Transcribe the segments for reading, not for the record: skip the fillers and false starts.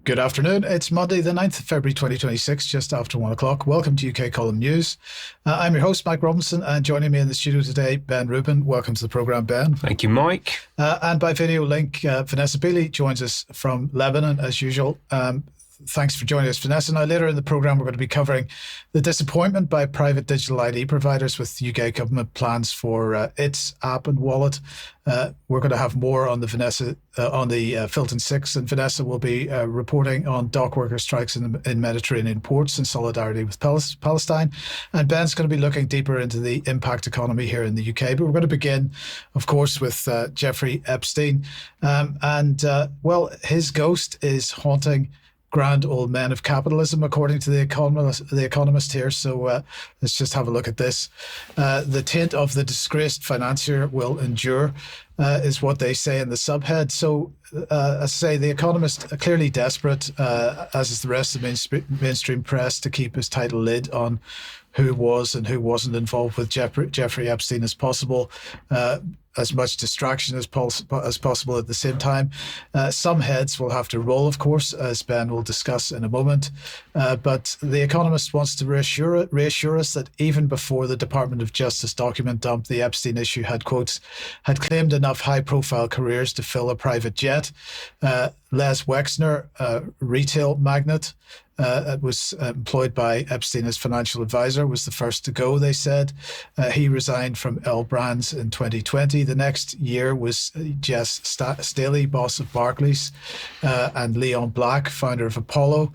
Good afternoon. It's Monday, the 9th of February 2026, just after 1 o'clock. Welcome to UK Column News. I'm your host, Mike Robinson, and joining me in the studio today, Ben Rubin. Welcome to the programme, Ben. Thank you, Mike. And by video link, Vanessa Beeley joins us from Lebanon, as usual. Thanks for joining us, Vanessa. Now, later in the programme, we're going to be covering the disappointment by private digital ID providers with UK government plans for its app and wallet. We're going to have more on the Filton Six, and Vanessa will be reporting on dockworker strikes in Mediterranean ports in solidarity with Palestine. And Ben's going to be looking deeper into the impact economy here in the UK. But we're going to begin, of course, with Jeffrey Epstein. His ghost is haunting grand old men of capitalism, according to the Economist here. So let's just have a look at this. The taint of the disgraced financier will endure, is what they say in the subhead. So, as I say, the Economist clearly desperate, as is the rest of the mainstream press, to keep his tight lid on who was and who wasn't involved with Jeffrey Epstein as possible. As much distraction as possible at the same time. Some heads will have to roll, of course, as Ben will discuss in a moment. But The Economist wants to reassure us that even before the Department of Justice document dump, the Epstein issue had claimed enough high-profile careers to fill a private jet. Les Wexner, a retail magnate, was employed by Epstein as financial advisor, was the first to go, they said. He resigned from L Brands in 2020. The next year was Jess Staley, boss of Barclays, and Leon Black, founder of Apollo.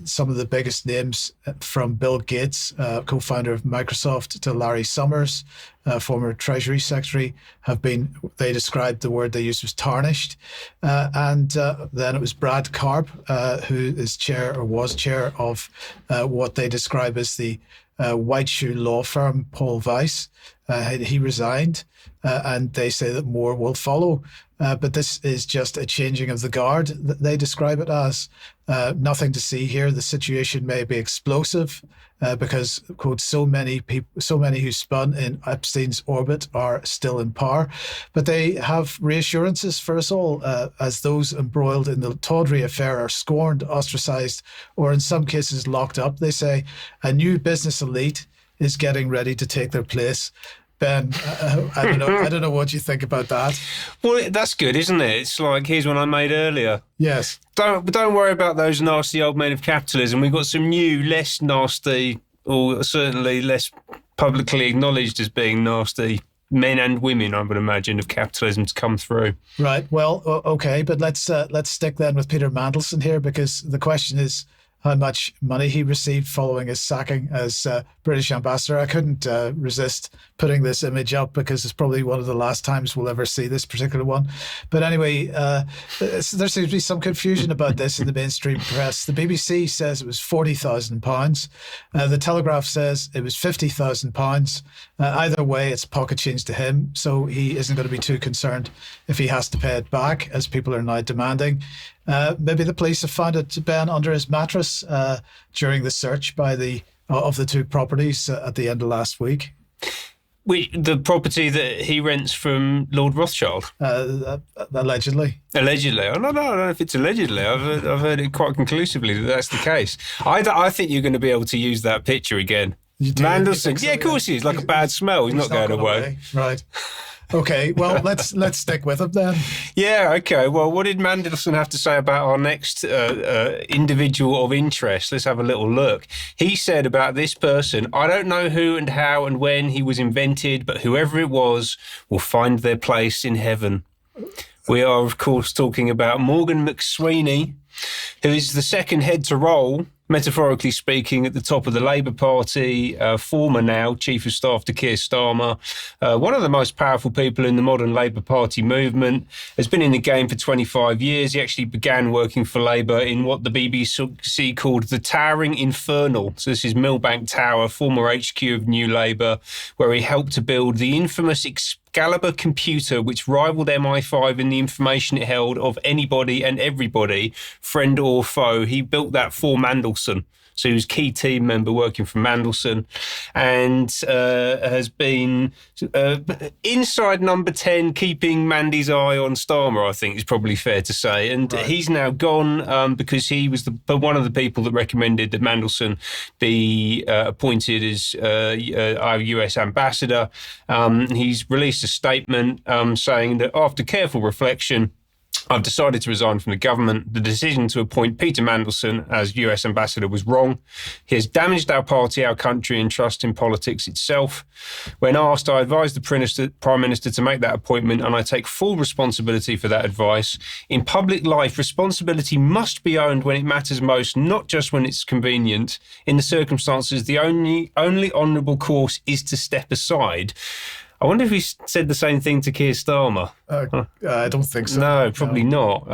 Some of the biggest names, from Bill Gates, co-founder of Microsoft, to Larry Summers, former Treasury Secretary, they described the word they used was tarnished. And then it was Brad Karp, who is was chair of what they describe as the white shoe law firm, Paul Weiss. He resigned, and they say that more will follow. But this is just a changing of the guard, they describe it as. Nothing to see here. The situation may be explosive because, quote, so many who spun in Epstein's orbit are still in power. But they have reassurances for us all, as those embroiled in the tawdry affair are scorned, ostracized, or in some cases locked up. They say a new business elite is getting ready to take their place. Ben, I don't know what you think about that. Well, that's good, isn't it? It's like, here's one I made earlier. Yes. Don't worry about those nasty old men of capitalism. We've got some new, less nasty, or certainly less publicly acknowledged as being nasty men and women, I would imagine, of capitalism to come through. Right. Well, okay, but let's stick then with Peter Mandelson here, because the question is how much money he received following his sacking as British ambassador. I couldn't resist putting this image up because it's probably one of the last times we'll ever see this particular one. But anyway, there seems to be some confusion about this in the mainstream press. The BBC says it was £40,000. The Telegraph says it was £50,000. Either way, it's pocket change to him, so he isn't going to be too concerned if he has to pay it back, as people are now demanding. Maybe the police have found it, Ben, under his mattress during the search of the two properties at the end of last week. The property that he rents from Lord Rothschild? Allegedly. Allegedly? I don't know if it's allegedly. I've heard it quite conclusively that that's the case. I think you're going to be able to use that picture again. Mandelson. So, yeah, of course he is. Like a bad smell. He's not going away. Right. Okay, well, let's stick with him then. Yeah, okay. Well, what did Mandelson have to say about our next individual of interest? Let's have a little look. He said about this person, I don't know who and how and when he was invented, but whoever it was will find their place in heaven. We are, of course, talking about Morgan McSweeney, who is the second head to roll, metaphorically speaking, at the top of the Labour Party, former now Chief of Staff to Keir Starmer, one of the most powerful people in the modern Labour Party movement, has been in the game for 25 years. He actually began working for Labour in what the BBC called the Towering Infernal. So this is Millbank Tower, former HQ of New Labour, where he helped to build the infamous Excalibur computer, which rivaled MI5 in the information it held of anybody and everybody, friend or foe. He built that for Mandelson. So he was key team member working for Mandelson, and has been inside number 10, keeping Mandy's eye on Starmer, I think is probably fair to say. And he's now gone because he was one of the people that recommended that Mandelson be appointed as our US ambassador. He's released a statement saying that after careful reflection, I've decided to resign from the government. The decision to appoint Peter Mandelson as US ambassador was wrong. He has damaged our party, our country, and trust in politics itself. When asked, I advised the Prime Minister to make that appointment, and I take full responsibility for that advice. In public life, responsibility must be owned when it matters most, not just when it's convenient. In the circumstances, the only honourable course is to step aside. I wonder if he said the same thing to Keir Starmer. I don't think so. No, probably not.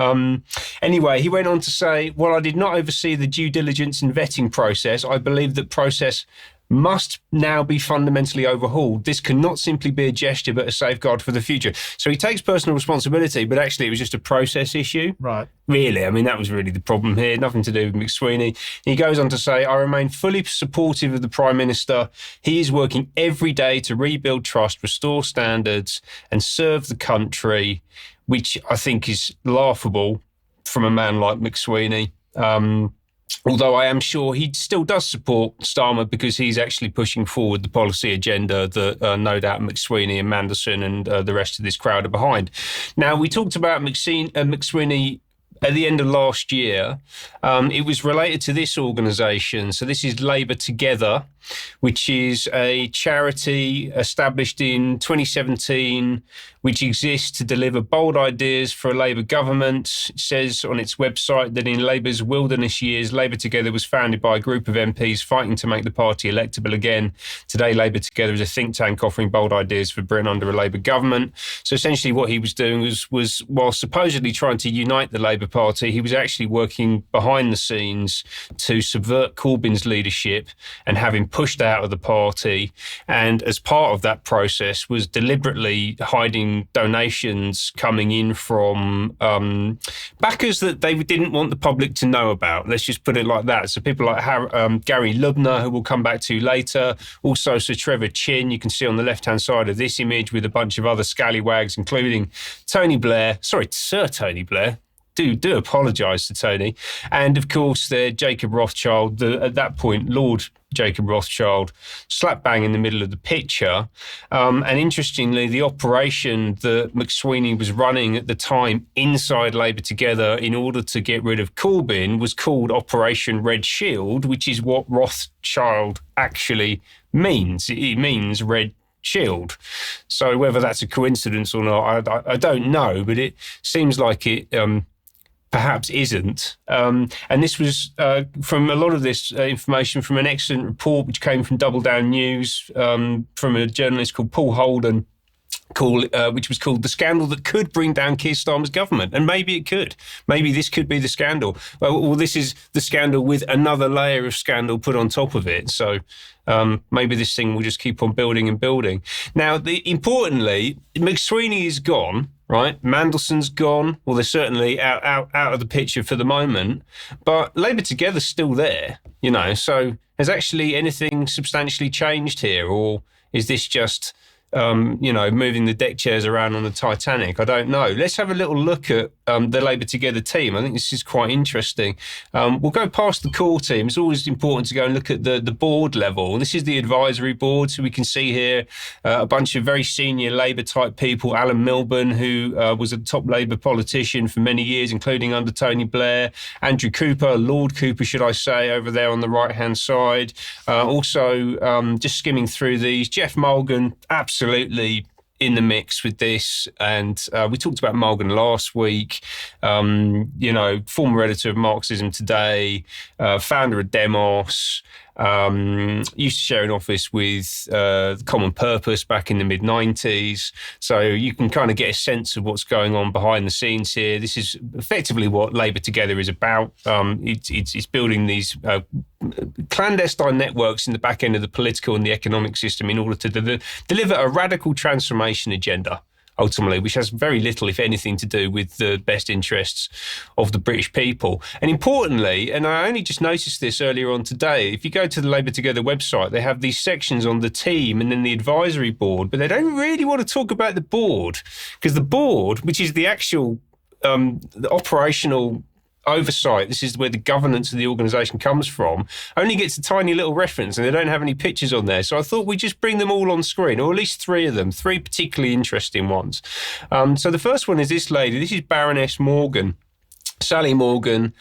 Anyway, he went on to say, while I did not oversee the due diligence and vetting process, I believe that process must now be fundamentally overhauled. This cannot simply be a gesture, but a safeguard for the future. So he takes personal responsibility, but actually it was just a process issue. Right. Really, I mean, that was really the problem here. Nothing to do with McSweeney. He goes on to say, I remain fully supportive of the Prime Minister. He is working every day to rebuild trust, restore standards, and serve the country, which I think is laughable from a man like McSweeney. Although I am sure he still does support Starmer because he's actually pushing forward the policy agenda that no doubt McSweeney and Mandelson and the rest of this crowd are behind. Now, we talked about McSweeney at the end of last year. It was related to this organisation. So this is Labour Together, which is a charity established in 2017, which exists to deliver bold ideas for a Labour government. It says on its website that in Labour's wilderness years, Labour Together was founded by a group of MPs fighting to make the party electable again. Today, Labour Together is a think tank offering bold ideas for Britain under a Labour government. So essentially what he was doing was while supposedly trying to unite the Labour Party, he was actually working behind the scenes to subvert Corbyn's leadership and have him pushed out of the party. And as part of that process was deliberately hiding donations coming in from backers that they didn't want the public to know about. Let's just put it like that. So people like Gary Lubner, who we'll come back to later. Also Sir Trevor Chin, you can see on the left-hand side of this image with a bunch of other scallywags, including Sir Tony Blair. Do apologise to Tony. And of course, Jacob Rothschild, at that point, Lord Jacob Rothschild, slap bang in the middle of the picture. And interestingly, the operation that McSweeney was running at the time inside Labour Together in order to get rid of Corbyn was called Operation Red Shield, which is what Rothschild actually means. It means Red Shield. So whether that's a coincidence or not, I don't know, but it seems like it perhaps isn't. And this was from a lot of this information from an excellent report which came from Double Down News from a journalist called Paul Holden, which was called The Scandal That Could Bring Down Keir Starmer's Government. And maybe it could. Maybe this could be the scandal. Well, this is the scandal with another layer of scandal put on top of it. So maybe this thing will just keep on building and building. Now, importantly, McSweeney is gone. Right, Mandelson's gone. Well, they're certainly out of the picture for the moment. But Labour Together's still there, you know. So has actually anything substantially changed here, or is this just moving the deck chairs around on the Titanic? I don't know. Let's have a little look at the Labour Together team. I think this is quite interesting. We'll go past the core team. It's always important to go and look at the board level. This is the advisory board. So we can see here a bunch of very senior Labour type people. Alan Milburn, who was a top Labour politician for many years, including under Tony Blair. Andrew Cooper, Lord Cooper, should I say, over there on the right-hand side. Also, just skimming through these, Jeff Mulgan, absolutely in the mix with this. And we talked about Mulgan last week, former editor of Marxism Today, founder of Demos, used to share an office with Common Purpose back in the mid-90s. So you can kind of get a sense of what's going on behind the scenes here. This is effectively what Labour Together is about. It's building these clandestine networks in the back end of the political and the economic system in order to deliver a radical transformation agenda. ultimately, which has very little, if anything, to do with the best interests of the British people. And importantly, and I only just noticed this earlier on today, if you go to the Labour Together website, they have these sections on the team and then the advisory board, but they don't really want to talk about the board, because the board, which is the actual the operational oversight, this is where the governance of the organisation comes from, only gets a tiny little reference, and they don't have any pictures on there. So I thought we'd just bring them all on screen, or at least three of them, three particularly interesting ones. So the first one is this lady. This is Baroness Morgan. Sally Morgan,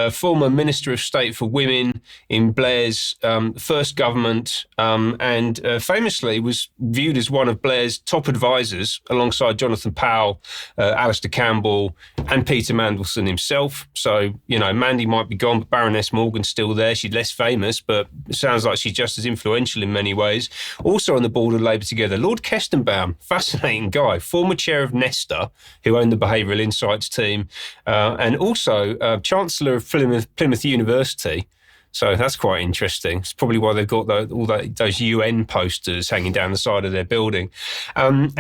former Minister of State for Women in Blair's first government, and famously was viewed as one of Blair's top advisors alongside Jonathan Powell, Alistair Campbell and Peter Mandelson himself. So, you know, Mandy might be gone, but Baroness Morgan's still there. She's less famous, but it sounds like she's just as influential in many ways. Also on the board of Labour Together, Lord Kestenbaum, fascinating guy, former chair of Nesta, who owned the Behavioural Insights team, and also Chancellor of Plymouth University. So that's quite interesting. It's probably why they've got those UN posters hanging down the side of their building. And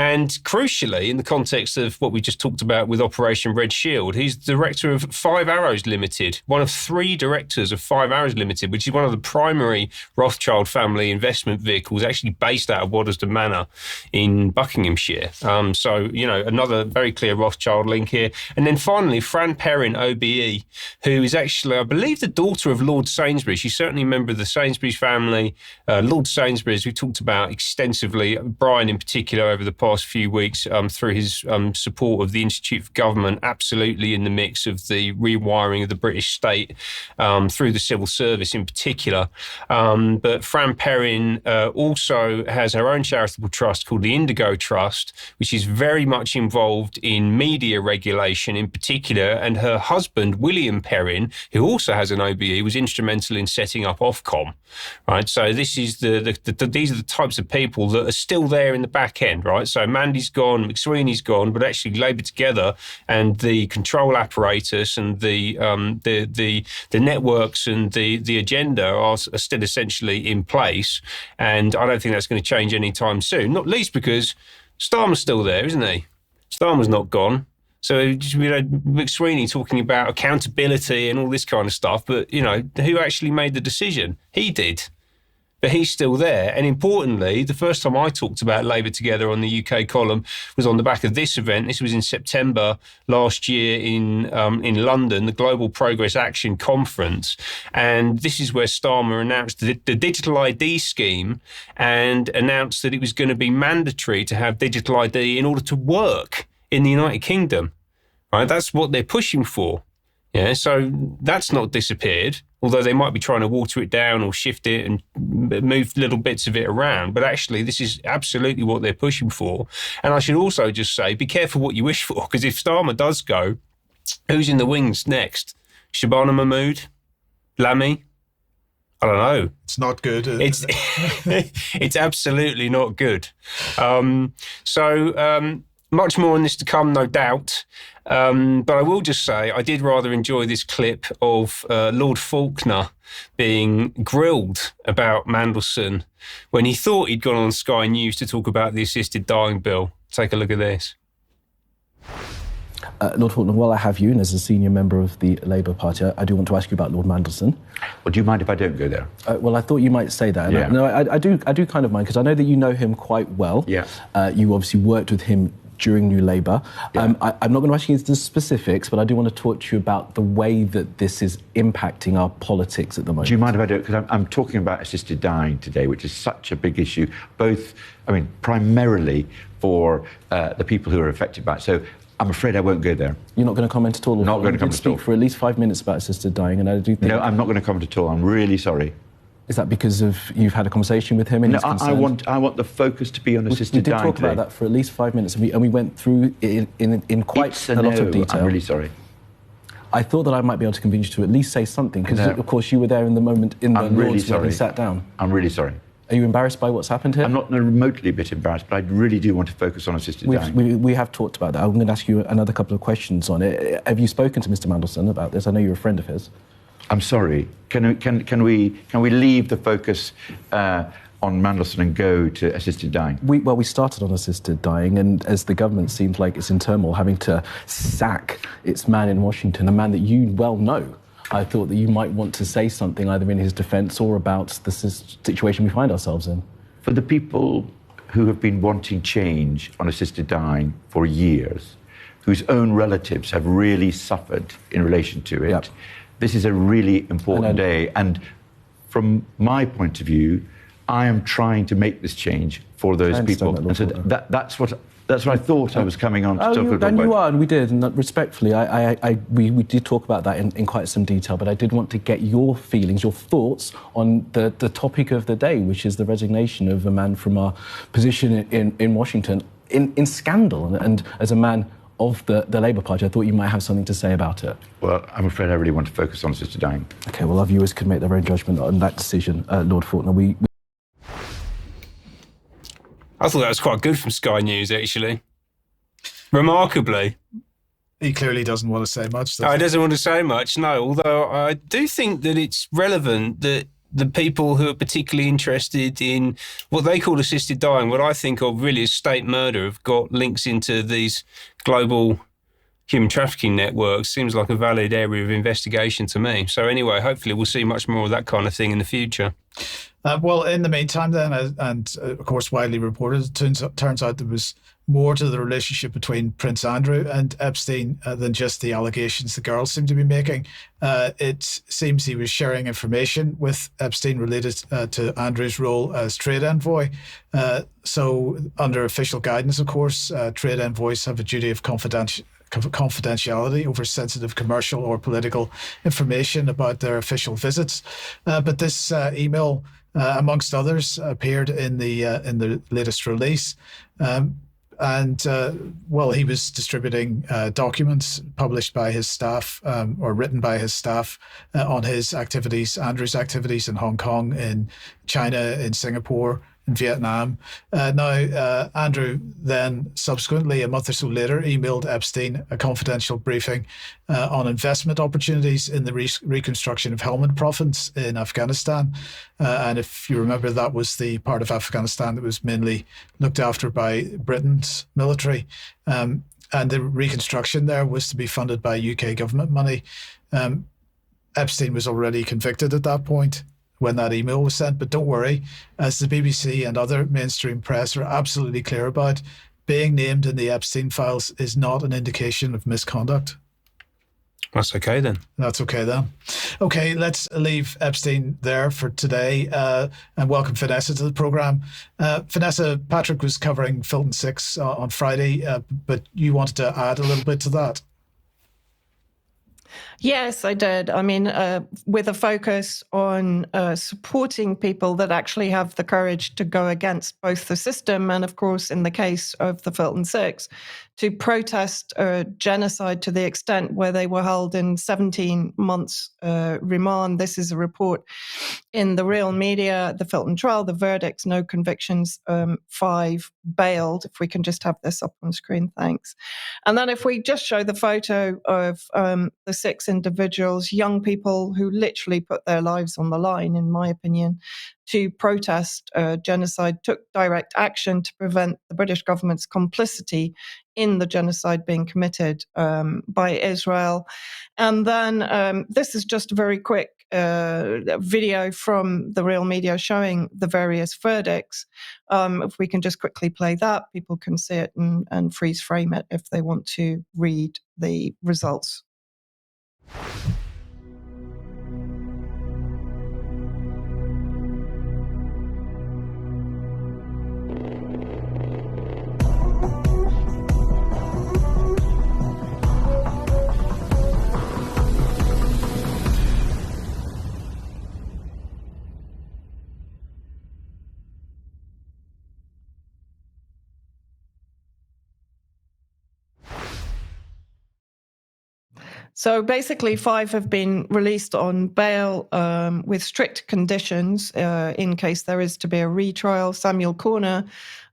crucially, in the context of what we just talked about with Operation Red Shield, he's director of Five Arrows Limited, one of three directors of Five Arrows Limited, which is one of the primary Rothschild family investment vehicles, actually based out of Waddesdon Manor in Buckinghamshire. So, you know, another very clear Rothschild link here. And then finally, Fran Perrin, OBE, who is actually, I believe, the daughter of Lord Sainsbury's. She's certainly a member of the Sainsbury's family. Lord Sainsbury's, we talked about extensively, Brian in particular, over the past few weeks through his support of the Institute for Government, absolutely in the mix of the rewiring of the British state through the civil service in particular. But Fran Perrin also has her own charitable trust called the Indigo Trust, which is very much involved in media regulation in particular. And her husband, William Perrin, who also has an OBE, was instrumental in setting up Ofcom, right? So this is these are the types of people that are still there in the back end, right? So Mandy's gone, McSweeney's gone, but actually Labour Together and the control apparatus and the networks and the agenda are still essentially in place. And I don't think that's going to change anytime soon, not least because Starmer's still there, isn't he? Starmer's not gone. So, you know, McSweeney talking about accountability and all this kind of stuff, but, you know, who actually made the decision? He did. But he's still there. And importantly, the first time I talked about Labour Together on the UK column was on the back of this event. This was in September last year in London, the Global Progress Action Conference. And this is where Starmer announced the digital ID scheme and announced that it was going to be mandatory to have digital ID in order to work in the United Kingdom, right? That's what they're pushing for. Yeah, so that's not disappeared, although they might be trying to water it down or shift it and move little bits of it around. But actually, this is absolutely what they're pushing for. And I should also just say, be careful what you wish for, because if Starmer does go, who's in the wings next? Shabana Mahmood? Lamy? I don't know. It's not good. It's absolutely not good. Much more on this to come, no doubt. But I will just say I did rather enjoy this clip of Lord Faulkner being grilled about Mandelson when he thought he'd gone on Sky News to talk about the assisted dying bill. Take a look at this. Lord Faulkner, while I have you, and as a senior member of the Labour Party, I do want to ask you about Lord Mandelson. Well, do you mind if I don't go there? Well, I thought you might say that. Yeah. I do kind of mind, because I know that you know him quite well. Yeah. You obviously worked with him during New Labour. Yeah. I'm not going to ask you the specifics, but I do want to talk to you about the way that this is impacting our politics at the moment. Do you mind if I do it? Because I'm talking about assisted dying today, which is such a big issue, primarily for the people who are affected by it. So I'm afraid I won't go there. You're not going to comment at all? Not going to comment at all. Speak for at least 5 minutes about assisted dying, and I do think... No, I'm not going to comment at all. I'm really sorry. Is that because you've had a conversation with him and he's concerned? I want the focus to be on assisted dying. We did talk about that for at least 5 minutes, and we went through it in quite a lot of detail. I'm really sorry. I thought that I might be able to convince you to at least say something, because of course you were there in the moment in the Lords when he sat down. I'm really sorry. Are you embarrassed by what's happened here? I'm not remotely a bit embarrassed, but I really do want to focus on assisted dying. We have talked about that. I'm going to ask you another couple of questions on it. Have you spoken to Mr. Mandelson about this? I know you're a friend of his. I'm sorry. Can we leave the focus on on Mandelson and go to assisted dying? We started on assisted dying, and as the government seems like it's in turmoil, having to sack its man in Washington, a man that you well know, I thought that you might want to say something either in his defence or about the situation we find ourselves in. For the people who have been wanting change on assisted dying for years, whose own relatives have really suffered in relation to it, Yep. This is a really important day. And from my point of view, I am trying to make this change for those people. That, and so that's what I thought I was coming on to talk about. And you are, and we did, and respectfully, we did talk about that in quite some detail, but I did want to get your feelings, your thoughts on the topic of the day, which is the resignation of a man from our position in Washington in scandal. And as a man of the Labour Party, I thought you might have something to say about it. Well, I'm afraid I really want to focus on assisted dying. OK, well, our viewers can make their own judgment on that decision, Lord Faulkner. I thought that was quite good from Sky News, actually. Remarkably. He clearly doesn't want to say much. He doesn't want to say much, no. Although I do think that it's relevant that the people who are particularly interested in what they call assisted dying, what I think of really as state murder, have got links into these global human trafficking networks. Seems like a valid area of investigation to me. So anyway, hopefully we'll see much more of that kind of thing in the future. Well, in the meantime then, and of course widely reported, it turns out there was more to the relationship between Prince Andrew and Epstein than just the allegations the girls seem to be making. It seems he was sharing information with Epstein related to Andrew's role as trade envoy. So under official guidance, of course, trade envoys have a duty of confidentiality over sensitive commercial or political information about their official visits. But this email, amongst others, appeared in the latest release. Well, he was distributing documents published by his staff or written by his staff on his activities, Andrew's activities in Hong Kong, in China, in Singapore, in Vietnam. Andrew then subsequently, a month or so later, emailed Epstein a confidential briefing on investment opportunities in the reconstruction of Helmand province in Afghanistan. And if you remember, that was the part of Afghanistan that was mainly looked after by Britain's military. And the reconstruction there was to be funded by UK government money. Epstein was already convicted at that point when that email was sent. But don't worry, as the BBC and other mainstream press are absolutely clear about, being named in the Epstein files is not an indication of misconduct. That's okay then. That's okay then. Okay, let's leave Epstein there for today and welcome Vanessa to the programme. Vanessa, Patrick was covering Filton Six on Friday, but you wanted to add a little bit to that. Yes, I did. I mean, with a focus on supporting people that actually have the courage to go against both the system and, of course, in the case of the Filton Six, to protest genocide to the extent where they were held in 17 months remand. This is a report in the Real Media, the Filton trial, the verdicts, no convictions, 5 bailed. If we can just have this up on screen, thanks. And then if we just show the photo of the 6 individuals, young people who literally put their lives on the line, in my opinion, to protest genocide, took direct action to prevent the British government's complicity in the genocide being committed by Israel. And then this is just a very quick video from the Real Media showing the various verdicts. If we can just quickly play that, people can see it and freeze frame it if they want to read the results. So basically 5 have been released on bail with strict conditions in case there is to be a retrial. Samuel Corner,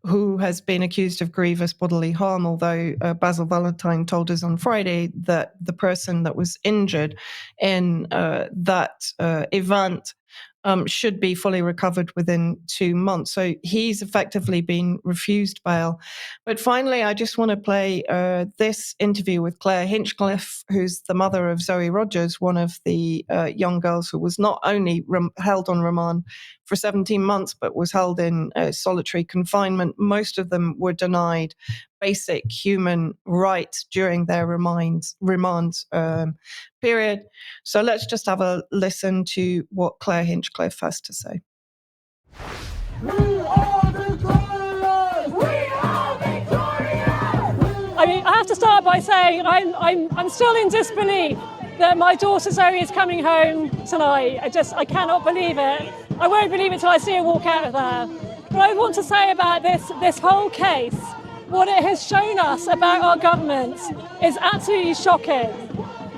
who has been accused of grievous bodily harm, although Basil Valentine told us on Friday that the person that was injured in that event should be fully recovered within 2 months. So he's effectively been refused bail. But finally, I just want to play this interview with Claire Hinchcliffe, who's the mother of Zoe Rogers, one of the young girls who was not only held on remand for 17 months, but was held in solitary confinement. Most of them were denied basic human rights during their remand period. So let's just have a listen to what Claire Hinchcliffe has to say. We are victorious! We are victorious! I mean, I have to start by saying I'm still in disbelief that my daughter Zoe is coming home tonight. I cannot believe it. I won't believe it till I see her walk out of there. But I want to say about this whole case, what it has shown us about our government is absolutely shocking.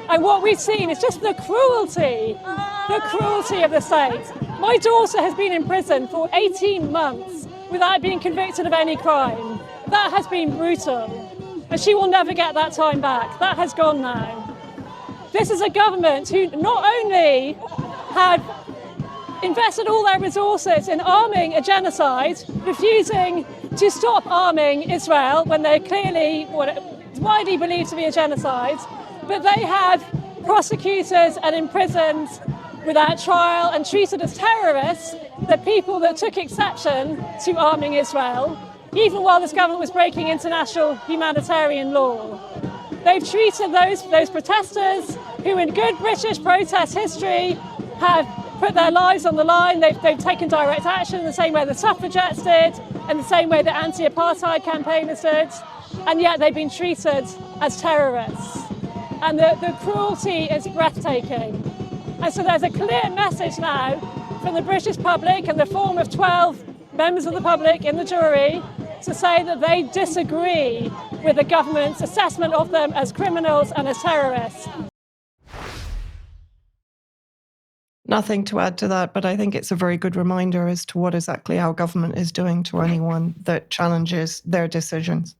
And what we've seen is just the cruelty of the state. My daughter has been in prison for 18 months without being convicted of any crime. That has been brutal. And she will never get that time back. That has gone now. This is a government who not only had invested all their resources in arming a genocide, refusing to stop arming Israel when they're clearly what is widely believed to be a genocide, but they have prosecuted and imprisoned without trial and treated as terrorists the people that took exception to arming Israel, even while this government was breaking international humanitarian law. They've treated those protesters who in good British protest history have put their lives on the line. They've taken direct action in the same way the suffragettes did and the same way the anti-apartheid campaigners did, and yet they've been treated as terrorists. And the cruelty is breathtaking. And so there's a clear message now from the British public and the form of 12 members of the public in the jury to say that they disagree with the government's assessment of them as criminals and as terrorists. Nothing to add to that, but I think it's a very good reminder as to what exactly our government is doing to anyone that challenges their decisions.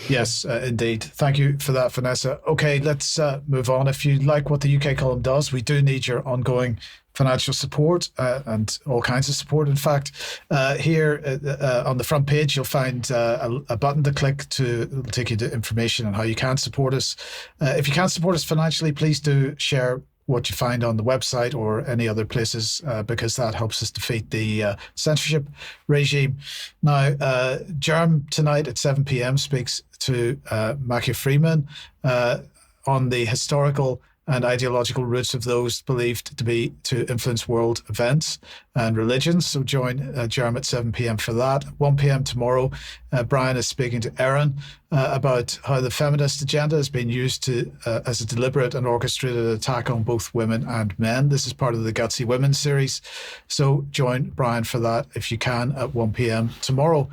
Yes, indeed. Thank you for that, Vanessa. Okay, let's move on. If you like what the UK column does, we do need your ongoing financial support and all kinds of support. In fact, here on the front page, you'll find a button to click to take you to information on how you can support us. If you can't support us financially, please do share what you find on the website or any other places, because that helps us defeat the censorship regime. Now, Jerm tonight at 7 p.m. speaks to Matthew Freeman on the historical and ideological roots of those believed to influence world events and religions. So join Jerm at 7 p.m. for that. 1 p.m. tomorrow, Brian is speaking to Erin about how the feminist agenda has been used as a deliberate and orchestrated attack on both women and men. This is part of the Gutsy Women series. So join Brian for that if you can at 1 p.m. tomorrow.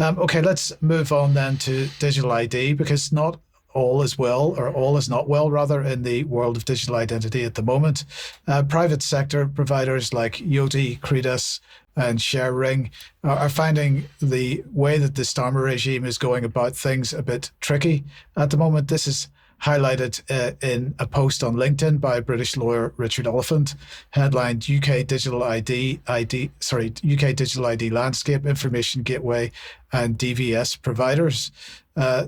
Okay, let's move on then to digital ID, because not all is well, or all is not well, rather, in the world of digital identity at the moment. Private sector providers like Yoti, Credus, and ShareRing are finding the way that the Starmer regime is going about things a bit tricky at the moment. This is highlighted in a post on LinkedIn by British lawyer Richard Oliphant, headlined UK Digital ID Landscape, Information Gateway and DVS Providers.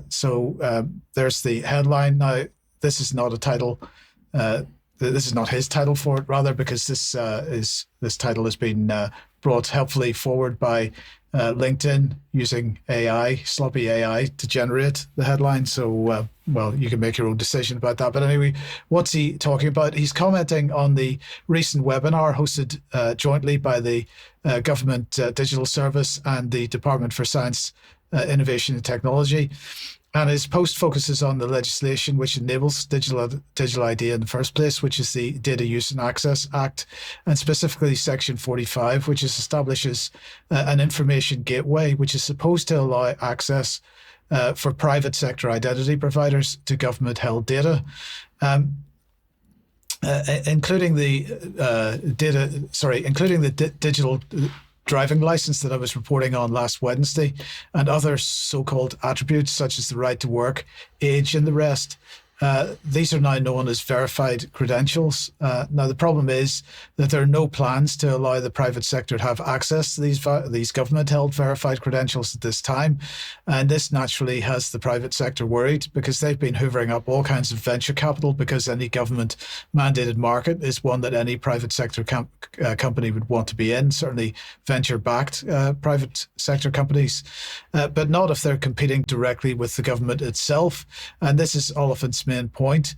So there's the headline. Now, this is not a title. This is not his title for it, rather, because this title has been brought helpfully forward by LinkedIn using sloppy AI to generate the headline. So, well, you can make your own decision about that. But anyway, what's he talking about? He's commenting on the recent webinar hosted jointly by the Government Digital Service and the Department for Science, Innovation and Technology. And his post focuses on the legislation which enables digital ID in the first place, which is the Data Use and Access Act, and specifically Section 45, which establishes an information gateway, which is supposed to allow access for private sector identity providers to government-held data, including the digital driving license that I was reporting on last Wednesday, and other so-called attributes such as the right to work, age, and the rest. These are now known as verified credentials. Now, the problem is that there are no plans to allow the private sector to have access to these government-held verified credentials at this time. And this naturally has the private sector worried, because they've been hoovering up all kinds of venture capital, because any government-mandated market is one that any private sector company would want to be in, certainly venture-backed private sector companies, but not if they're competing directly with the government itself. And this is Oliphant's main point,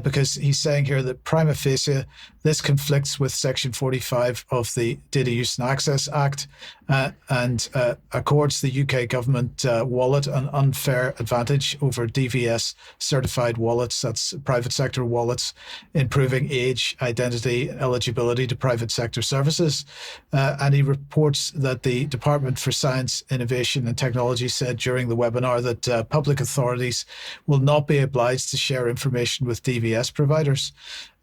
because he's saying here that prima facie, this conflicts with Section 45 of the Data Use and Access Act and accords the UK government wallet an unfair advantage over DVS certified wallets, that's private sector wallets, improving age, identity, eligibility to private sector services. And he reports that the Department for Science, Innovation and Technology said during the webinar that public authorities will not be obliged to share information with DVS providers.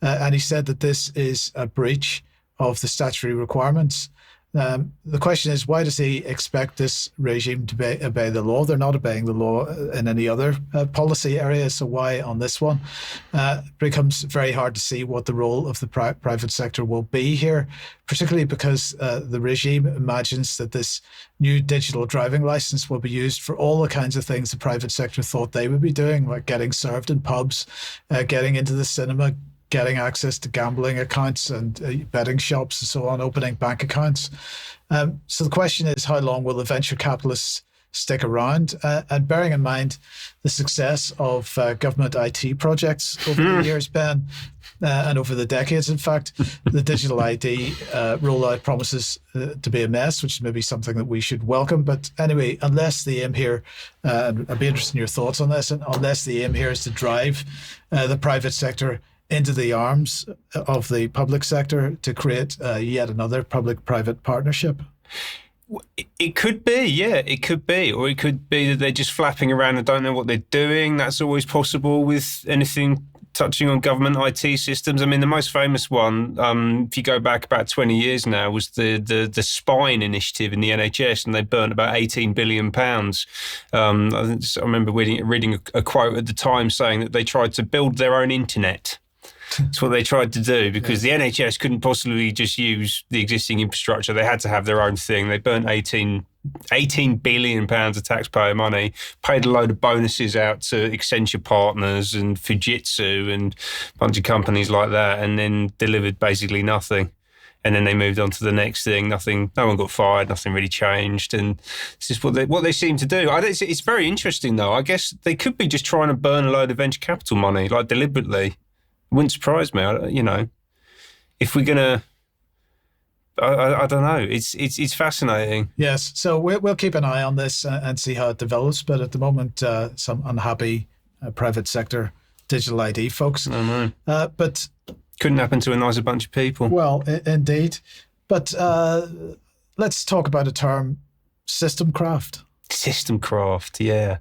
And he said that this is a breach of the statutory requirements. The question is, why does he expect this regime to obey the law? They're not obeying the law in any other policy area, so why on this one? It becomes very hard to see what the role of the private sector will be here, particularly because the regime imagines that this new digital driving license will be used for all the kinds of things the private sector thought they would be doing, like getting served in pubs, getting into the cinema, getting access to gambling accounts and betting shops and so on, opening bank accounts. So the question is, how long will the venture capitalists stick around? And bearing in mind the success of government IT projects over the years, Ben, and over the decades, in fact, the digital ID rollout promises to be a mess, which is maybe something that we should welcome. But anyway, unless the aim here, and I'd be interested in your thoughts on this, and unless the aim here is to drive the private sector into the arms of the public sector to create yet another public-private partnership? It could be, yeah, it could be. Or it could be that they're just flapping around and don't know what they're doing. That's always possible with anything touching on government IT systems. I mean, the most famous one, if you go back about 20 years now, was the Spine initiative in the NHS, and they burnt about £18 billion. I remember reading a quote at the time saying that they tried to build their own internet. That's what they tried to do, because the NHS couldn't possibly just use the existing infrastructure. They had to have their own thing. They burnt £18 billion of taxpayer money, paid a load of bonuses out to Accenture partners and Fujitsu and a bunch of companies like that, and then delivered basically nothing. And then they moved on to the next thing. Nothing. No one got fired. Nothing really changed. And this is what they seem to do. It's very interesting, though. I guess they could be just trying to burn a load of venture capital money, like deliberately. Wouldn't surprise me, if we're gonna. I don't know. It's fascinating. Yes, so we'll keep an eye on this and see how it develops. But at the moment, some unhappy private sector digital ID folks. I know. But couldn't happen to a nicer bunch of people. Well, indeed. But let's talk about a term: Systemcraft. Systemcraft, yeah.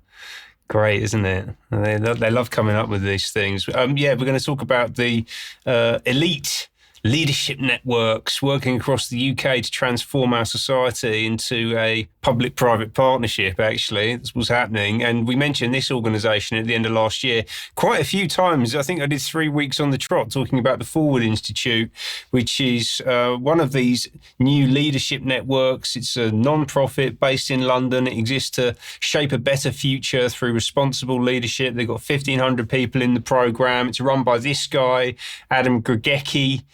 Great, isn't it? They love coming up with these things. We're going to talk about the elite leadership networks working across the UK to transform our society into a public-private partnership, actually. That's what's happening. And we mentioned this organisation at the end of last year quite a few times. I think I did 3 weeks on the trot talking about the Forward Institute, which is one of these new leadership networks. It's a non-profit based in London. It exists to shape a better future through responsible leadership. They've got 1,500 people in the programme. It's run by this guy, Adam Gregecki,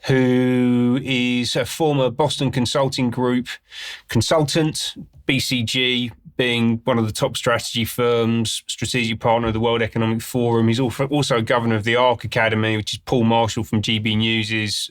who is a former Boston Consulting Group consultant, BCG being one of the top strategy firms, strategic partner of the World Economic Forum. He's also governor of the ARC Academy, which is Paul Marshall from GB News'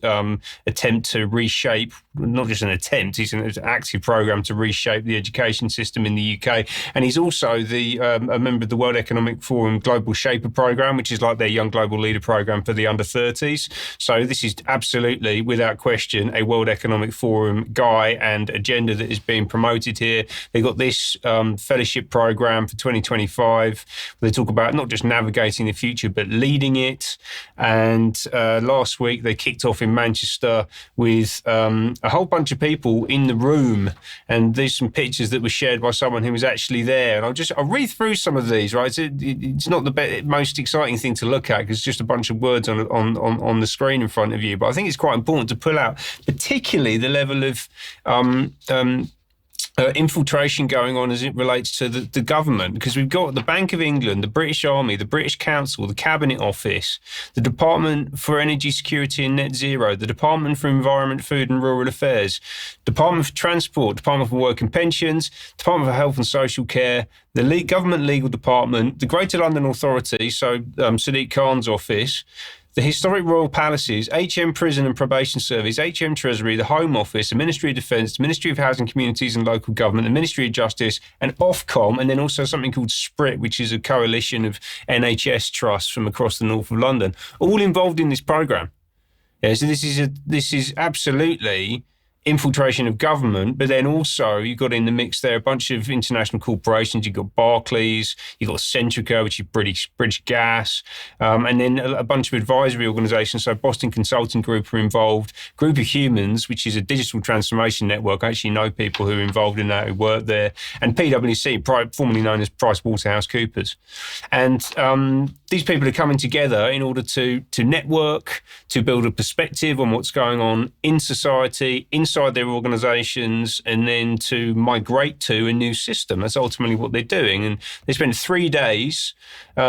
attempt to reshape, not just an attempt, he's an active programme to reshape the education system in the UK. And he's also a member of the World Economic Forum Global Shaper programme, which is like their Young Global Leader programme for the under 30s. So this is absolutely, without question, a World Economic Forum guy and agenda that is being promoted here. They've got this fellowship program for 2025. They talk about not just navigating the future, but leading it. And last week they kicked off in Manchester with a whole bunch of people in the room. And there's some pictures that were shared by someone who was actually there. And I'll read through some of these, right? It's not the most exciting thing to look at because it's just a bunch of words on the screen in front of you. But I think it's quite important to pull out, particularly the level of infiltration going on as it relates to the government, because we've got the Bank of England, the British Army, the British Council, the Cabinet Office, the Department for Energy Security and Net Zero, the Department for Environment, Food and Rural Affairs, Department for Transport, Department for Work and Pensions, Department for Health and Social Care, the Government Legal Department, the Greater London Authority, so Sadiq Khan's office, the Historic Royal Palaces, HM Prison and Probation Service, HM Treasury, the Home Office, the Ministry of Defence, the Ministry of Housing, Communities and Local Government, the Ministry of Justice, and Ofcom, and then also something called SPRIT, which is a coalition of NHS trusts from across the north of London, all involved in this programme. Yeah, so this is absolutely infiltration of government, but then also you've got in the mix there a bunch of international corporations. You've got Barclays, you've got Centrica, which is British Gas, and then a bunch of advisory organisations. So Boston Consulting Group are involved, Group of Humans, which is a digital transformation network. I actually know people who are involved in that, who work there, and PwC, formerly known as PricewaterhouseCoopers. And these people are coming together in order to network, to build a perspective on what's going on in society, inside their organisations, and then to migrate to a new system. That's ultimately what they're doing. And they spent 3 days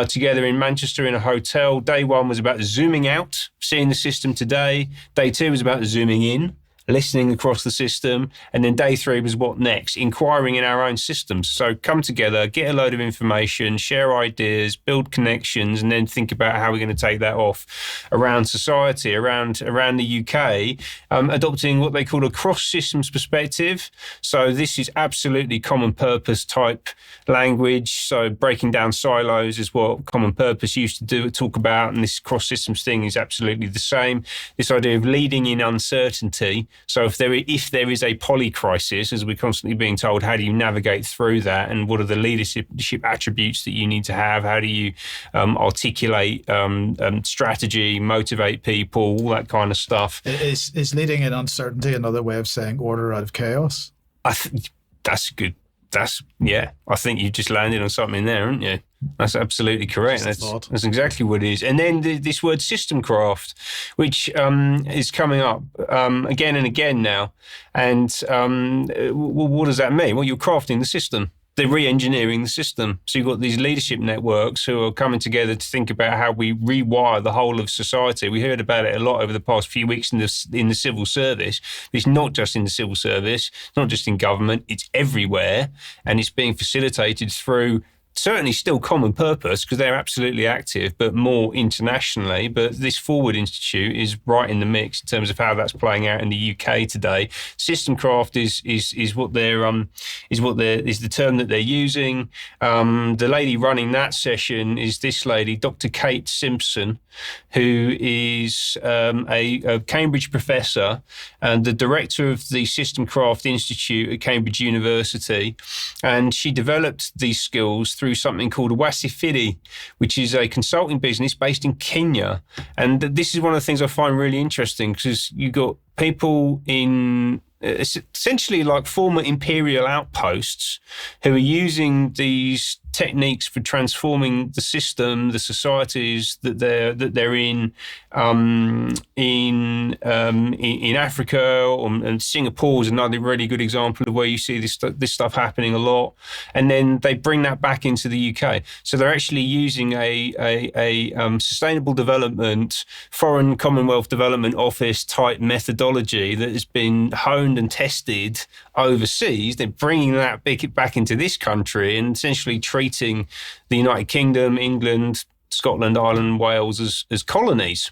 together in Manchester in a hotel. Day one was about zooming out, seeing the system today. Day two was about zooming in, listening across the system. And then day three was what next? Inquiring in our own systems. So come together, get a load of information, share ideas, build connections, and then think about how we're going to take that off around society, around the UK, adopting what they call a cross-systems perspective. So this is absolutely common purpose type language. So breaking down silos is what common purpose used to talk about. And this cross-systems thing is absolutely the same. This idea of leading in uncertainty. So if there is a polycrisis, as we're constantly being told, how do you navigate through that, and what are the leadership attributes that you need to have? How do you articulate strategy, motivate people, all that kind of stuff? Is leading in uncertainty another way of saying order out of chaos? I think that's good. I think you've just landed on something there, haven't you? That's absolutely correct. That's exactly what it is. And then this word Systemcraft, which is coming up again and again now. And what does that mean? Well, you're crafting the system. They're re-engineering the system. So you've got these leadership networks who are coming together to think about how we rewire the whole of society. We heard about it a lot over the past few weeks in the civil service. It's not just in the civil service, it's not just in government, it's everywhere. And it's being facilitated through certainly still common purpose, because they're absolutely active, but more internationally. But this Forward Institute is right in the mix in terms of how that's playing out in the UK today. Systemcraft is the term that they're using. The lady running that session is this lady, Dr. Kate Simpson, who is a Cambridge professor and the director of the Systemcraft Institute at Cambridge University. And she developed these skills through something called Wasifidi, which is a consulting business based in Kenya. And this is one of the things I find really interesting, because you've got people in essentially like former imperial outposts who are using these techniques for transforming the system, the societies that they're in Africa, and Singapore is another really good example of where you see this stuff happening a lot. And then they bring that back into the UK. So they're actually using a sustainable development, foreign Commonwealth Development Office type methodology that has been honed and tested overseas. They're bringing that back into this country and essentially treating the United Kingdom, England, Scotland, Ireland, Wales as colonies.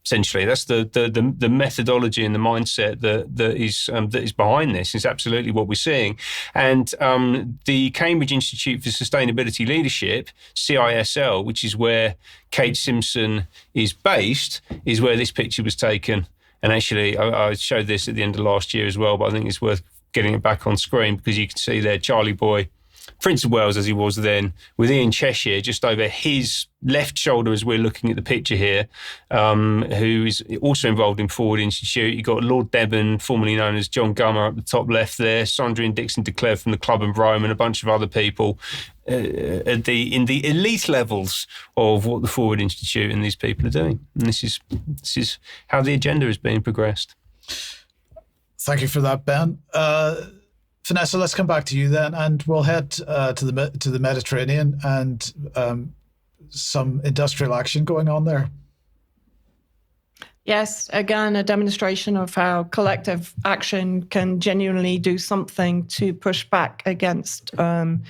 Essentially, that's the methodology and the mindset that is behind this. Is absolutely what we're seeing. And the Cambridge Institute for Sustainability Leadership, CISL, which is where Kate Simpson is based, is where this picture was taken. And actually, I showed this at the end of last year as well, but I think it's worth getting it back on screen, because you can see there Charlie Boy Prince of Wales as he was then, with Ian Cheshire just over his left shoulder as we're looking at the picture here, who is also involved in Forward Institute. You've got Lord Devon, formerly known as John Gummer, up the top left there, Sondrian Dixon declared from the Club of Rome, and a bunch of other people in the elite levels of what the Forward Institute and these people are doing. And this is how the agenda is being progressed. Thank you for that, Ben. Vanessa, let's come back to you then, and we'll head to the Mediterranean and some industrial action going on there. Yes, again, a demonstration of how collective action can genuinely do something to push back against a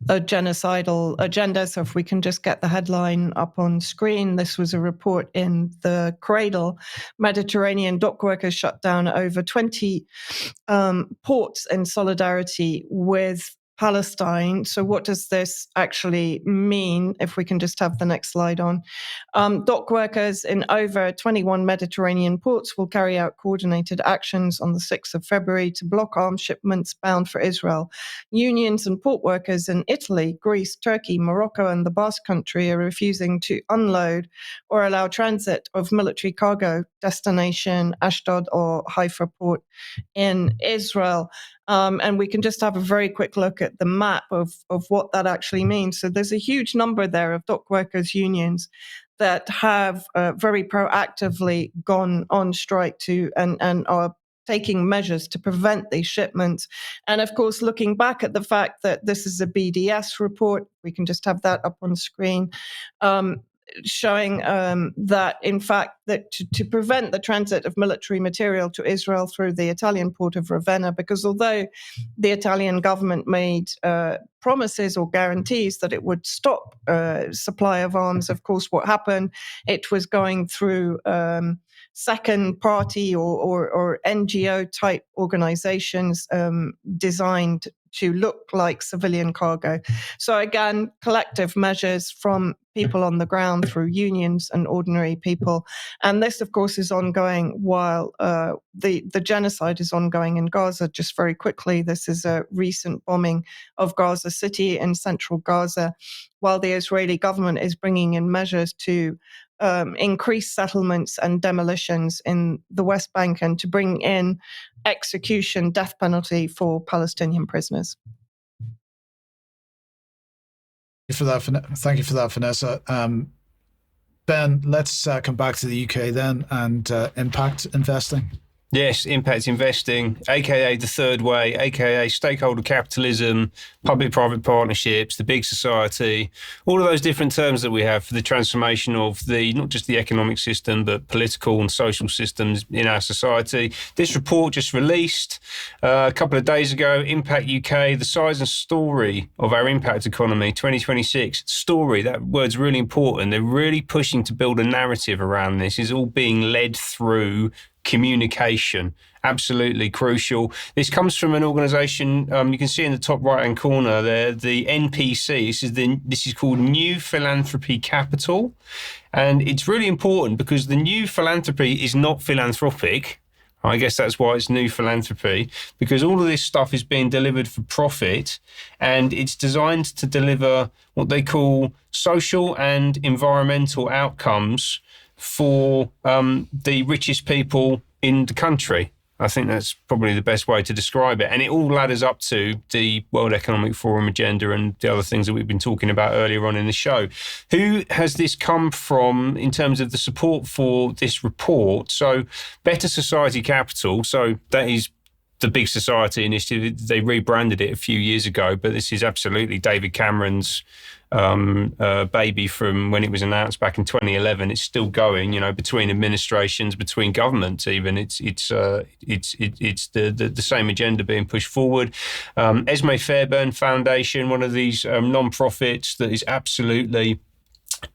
genocidal agenda. So if we can just get the headline up on screen, this was a report in the Cradle. Mediterranean dock workers shut down over 20 ports in solidarity with Palestine. So what does this actually mean? If we can just have the next slide on. Dock workers in over 21 Mediterranean ports will carry out coordinated actions on the 6th of February to block arms shipments bound for Israel. Unions and port workers in Italy, Greece, Turkey, Morocco, and the Basque Country are refusing to unload or allow transit of military cargo destination Ashdod or Haifa port in Israel. And we can just have a very quick look at the map of what that actually means. So there's a huge number there of dock workers unions that have very proactively gone on strike and are taking measures to prevent these shipments. And of course, looking back at the fact that this is a BDS report, we can just have that up on screen, showing that, in fact, that to prevent the transit of military material to Israel through the Italian port of Ravenna, because although the Italian government made promises or guarantees that it would stop supply of arms, of course, what happened, it was going through second party or NGO type organizations designed to look like civilian cargo. So again, collective measures from people on the ground through unions and ordinary people. And this, of course, is ongoing while the genocide is ongoing in Gaza. Just very quickly, this is a recent bombing of Gaza City in central Gaza, while the Israeli government is bringing in measures to increase settlements and demolitions in the West Bank and to bring in execution, death penalty for Palestinian prisoners. Thank you for that, Vanessa. Ben, let's come back to the UK then and impact investing. Yes, impact investing, aka the third way, aka stakeholder capitalism, public-private partnerships, the big society, all of those different terms that we have for the transformation of not just the economic system, but political and social systems in our society. This report just released a couple of days ago, Impact UK, the size and story of our impact economy, 2026. Story, that word's really important. They're really pushing to build a narrative around this. It's all being led through communication, absolutely crucial. This comes from an organisation you can see in the top right-hand corner there, the NPC. This is called New Philanthropy Capital, and it's really important because the new philanthropy is not philanthropic. I guess that's why it's new philanthropy, because all of this stuff is being delivered for profit, and it's designed to deliver what they call social and environmental outcomes for the richest people in the country. I think that's probably the best way to describe it. And it all ladders up to the World Economic Forum agenda and the other things that we've been talking about earlier on in the show. Who has this come from in terms of the support for this report? So Better Society Capital, so that is the Big Society initiative. They rebranded it a few years ago, but this is absolutely David Cameron's baby from when it was announced back in 2011. It's still going, between administrations, between governments. Even it's the same agenda being pushed forward. Esme Fairbairn Foundation, one of these non-profits that is absolutely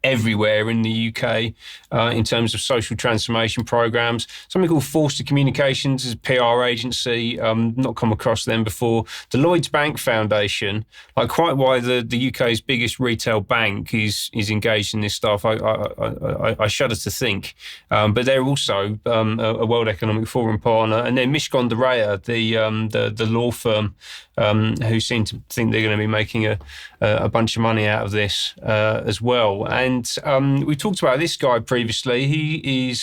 everywhere in the UK in terms of social transformation programs. Something called Forster Communications is a PR agency, not come across them before. The Lloyds Bank Foundation, like quite why the UK's biggest retail bank is engaged in this stuff, I shudder to think. But they're also a World Economic Forum partner. And then Mishcon de Reya, the law firm, who seem to think they're going to be making a bunch of money out of this as well. And we talked about this guy previously. He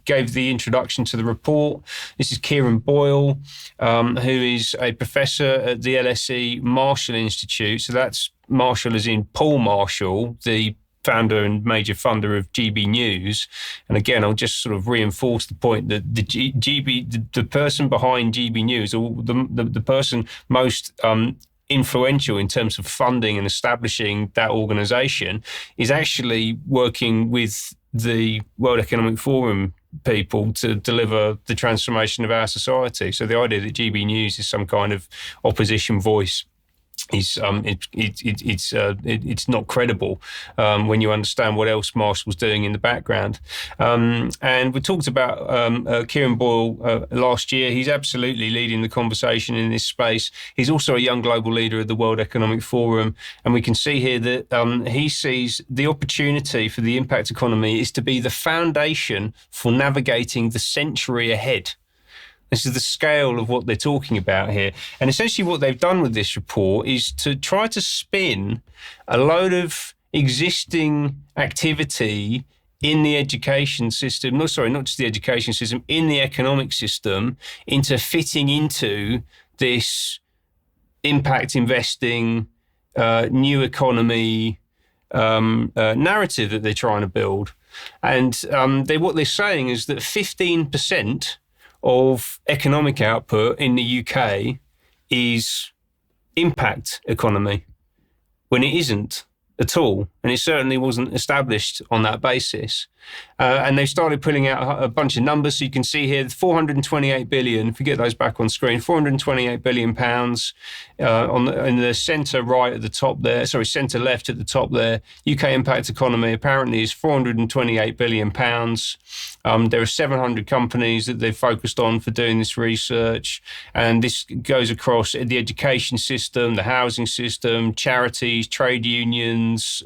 gave the introduction to the report. This is Kieran Boyle, who is a professor at the LSE Marshall Institute. So that's Marshall as in Paul Marshall, the founder and major funder of GB News. And again, I'll just sort of reinforce the point that the person behind GB News, or the person most influential in terms of funding and establishing that organisation, is actually working with the World Economic Forum people to deliver the transformation of our society. So the idea that GB News is some kind of opposition voice is it's not credible when you understand what else Marshall's doing in the background. And we talked about Kieran Boyle last year. He's absolutely leading the conversation in this space. He's also a young global leader of the World Economic Forum, and we can see here that he sees the opportunity for the impact economy is to be the foundation for navigating the century ahead. This is the scale of what they're talking about here. And essentially what they've done with this report is to try to spin a load of existing activity in the education system, not just the education system, in the economic system, into fitting into this impact investing, new economy narrative that they're trying to build. And what they're saying is that 15% of economic output in the UK is impact economy, when it isn't at all. And it certainly wasn't established on that basis. And they've started pulling out a bunch of numbers. So you can see here, 428 billion, if you get those back on screen, 428 billion pounds in the centre right at the top there, centre left at the top there. UK impact economy apparently is 428 billion pounds. There are 700 companies that they've focused on for doing this research. And this goes across the education system, the housing system, charities, trade unions,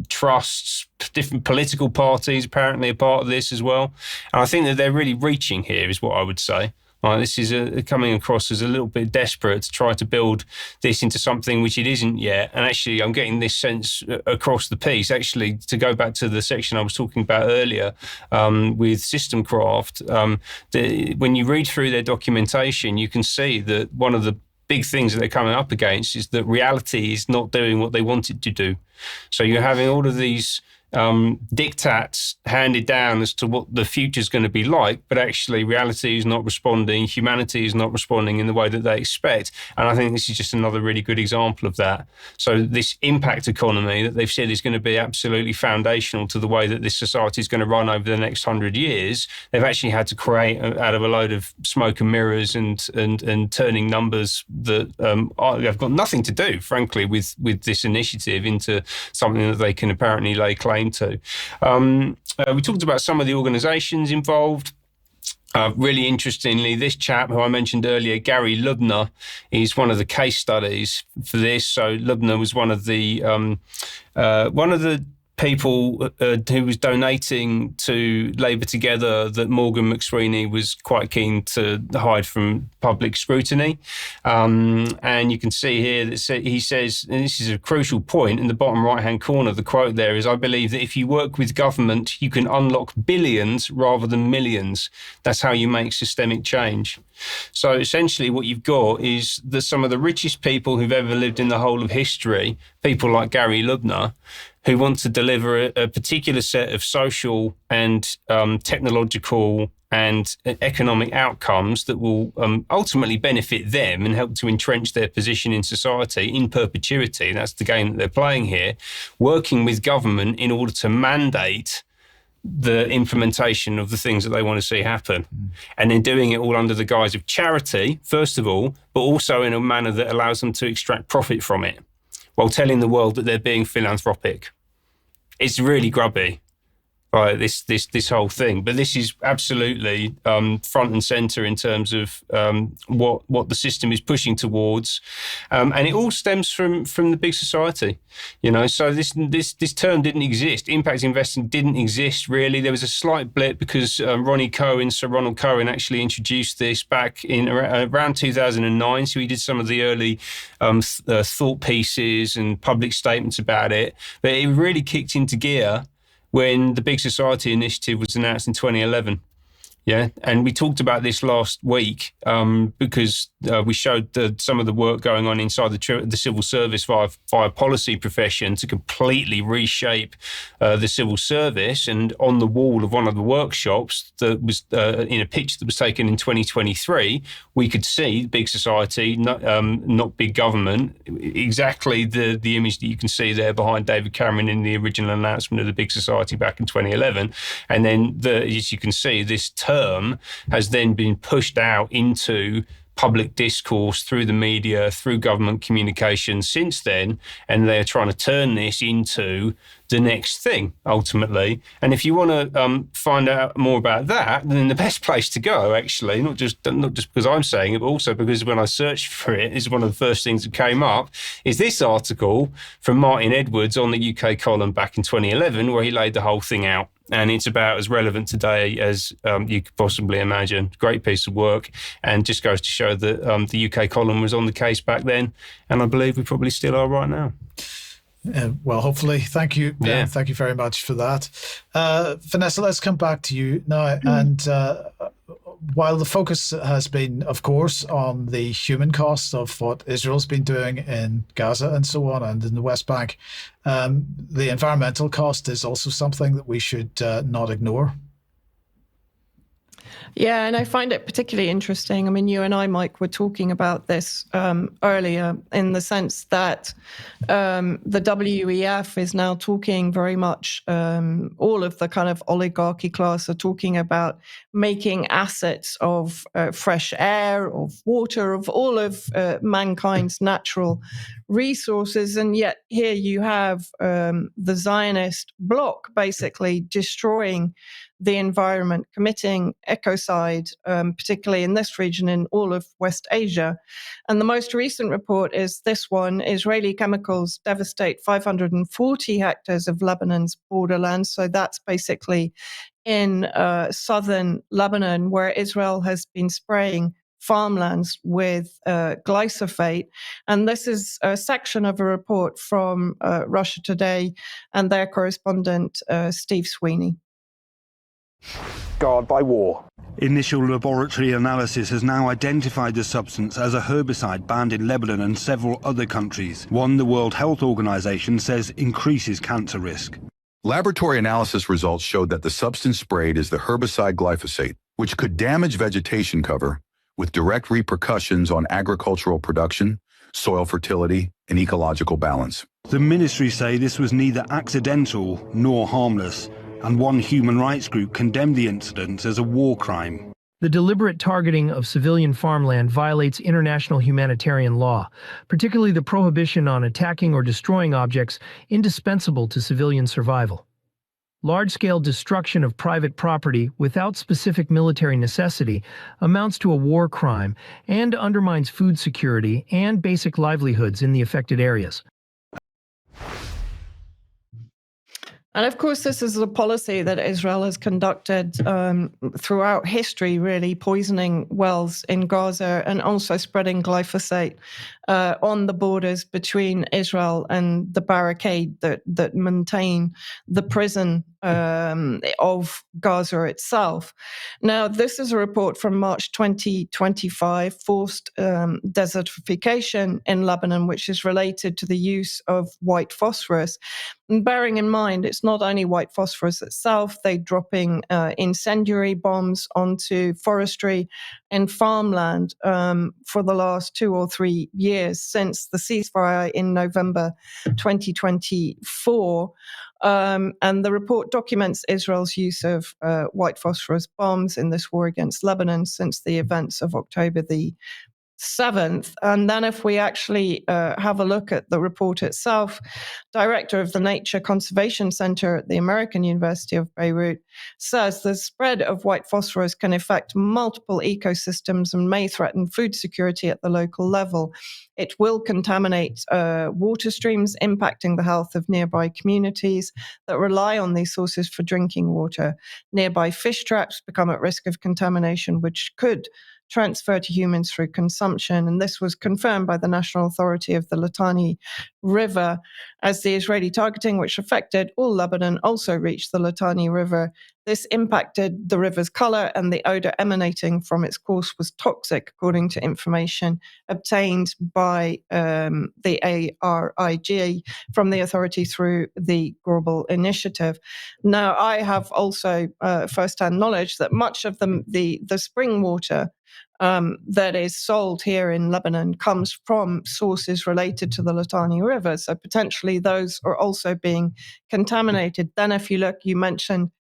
trusts, different political parties apparently are part of this as well. And I think that they're really reaching here is what I would say. This is coming across as a little bit desperate to try to build this into something which it isn't yet. And actually, I'm getting this sense across the piece, actually, to go back to the section I was talking about earlier with Systemcraft. When you read through their documentation, you can see that one of the big things that they're coming up against is that reality is not doing what they want it to do. So you're having all of these diktats handed down as to what the future is going to be like, but actually reality is not responding, humanity is not responding in the way that they expect. And I think this is just another really good example of that. So this impact economy that they've said is going to be absolutely foundational to the way that this society is going to run over the next 100 years, they've actually had to create out of a load of smoke and mirrors and turning numbers that have got nothing to do, frankly, with this initiative into something that they can apparently lay claim to. We talked about some of the organisations involved. Really interestingly, this chap who I mentioned earlier, Gary Lubner, is one of the case studies for this. So Lubner was one of the people who was donating to Labour Together that Morgan McSweeney was quite keen to hide from public scrutiny. And you can see here that he says, and this is a crucial point, in the bottom right-hand corner, the quote there is, "I believe that if you work with government, you can unlock billions rather than millions. That's how you make systemic change." So essentially what you've got is that some of the richest people who've ever lived in the whole of history, people like Gary Lubner, who want to deliver a particular set of social and technological and economic outcomes that will ultimately benefit them and help to entrench their position in society in perpetuity. That's the game that they're playing here, working with government in order to mandate the implementation of the things that they want to see happen. And then doing it all under the guise of charity, first of all, but also in a manner that allows them to extract profit from it, while telling the world that they're being philanthropic. it's really grubby. Right, this whole thing, but this is absolutely front and center in terms of what the system is pushing towards, and it all stems from the big society, So this term didn't exist. Impact investing didn't exist really. There was a slight blip because Sir Ronald Cohen, actually introduced this back in around 2009. So he did some of the early thought pieces and public statements about it, but it really kicked into gear when the Big Society Initiative was announced in 2011. Yeah, and we talked about this last week because we showed some of the work going on inside the civil service via policy profession to completely reshape the civil service. And on the wall of one of the workshops that was in a picture that was taken in 2023, we could see big society, not big government, exactly the image that you can see there behind David Cameron in the original announcement of the big society back in 2011. And then, as you can see, this term has then been pushed out into public discourse through the media, through government communication since then, and they're trying to turn this into the next thing, ultimately. And if you want to find out more about that, then the best place to go, actually, not just because I'm saying it, but also because when I searched for it, is one of the first things that came up, is this article from Martin Edwards on the UK column back in 2011, where he laid the whole thing out. And it's about as relevant today as you could possibly imagine. Great piece of work, and just goes to show that the UK column was on the case back then, and I believe we probably still are right now. Well, hopefully. Thank you. Yeah. Thank you very much for that. Vanessa, let's come back to you now. And while the focus has been, of course, on the human cost of what Israel's been doing in Gaza and so on, and in the West Bank, the environmental cost is also something that we should not ignore. Yeah, and I find it particularly interesting. I mean, you and I, Mike, were talking about this earlier in the sense that the WEF is now talking very much, all of the kind of oligarchy class are talking about making assets of fresh air, of water, of all of mankind's natural resources. And yet here you have the Zionist bloc basically destroying the environment, committing ecocide, particularly in this region, in all of West Asia. And the most recent report is this one: Israeli chemicals devastate 540 hectares of Lebanon's borderlands. So that's basically in southern Lebanon, where Israel has been spraying farmlands with glyphosate. And this is a section of a report from Russia Today and their correspondent, Steve Sweeney. Scarred by war. Initial laboratory analysis has now identified the substance as a herbicide banned in Lebanon and several other countries, one the World Health Organization says increases cancer risk. Laboratory analysis results showed that the substance sprayed is the herbicide glyphosate, which could damage vegetation cover with direct repercussions on agricultural production, soil fertility, and ecological balance. The ministry say this was neither accidental nor harmless, and one human rights group condemned the incident as a war crime. The deliberate targeting of civilian farmland violates international humanitarian law, particularly the prohibition on attacking or destroying objects indispensable to civilian survival. Large-scale destruction of private property without specific military necessity amounts to a war crime and undermines food security and basic livelihoods in the affected areas. And of course, this is a policy that Israel has conducted throughout history, really, poisoning wells in Gaza and also spreading glyphosate on the borders between Israel and the barricade that maintain the prison of Gaza itself. Now, this is a report from March 2025, forced desertification in Lebanon, which is related to the use of white phosphorus. And bearing in mind, it's not only white phosphorus itself, they're dropping incendiary bombs onto forestry and farmland for the last 2 or 3 years since the ceasefire in November 2024. And the report documents Israel's use of white phosphorus bombs in this war against Lebanon since the events of October the 7th. And then if we actually have a look at the report itself, director of the Nature Conservation Center at the American University of Beirut says the spread of white phosphorus can affect multiple ecosystems and may threaten food security at the local level. It will contaminate water streams, impacting the health of nearby communities that rely on these sources for drinking water. Nearby fish traps become at risk of contamination, which could transfer to humans through consumption. And this was confirmed by the National Authority of the Litani River, as the Israeli targeting, which affected all Lebanon, also reached the Litani River. This impacted the river's color, and the odor emanating from its course was toxic, according to information obtained by the ARIG from the authority through the Global Initiative. Now, I have also first-hand knowledge that much of the spring water that is sold here in Lebanon comes from sources related to the Litani River. So potentially those are also being contaminated. Then if you look, you mentioned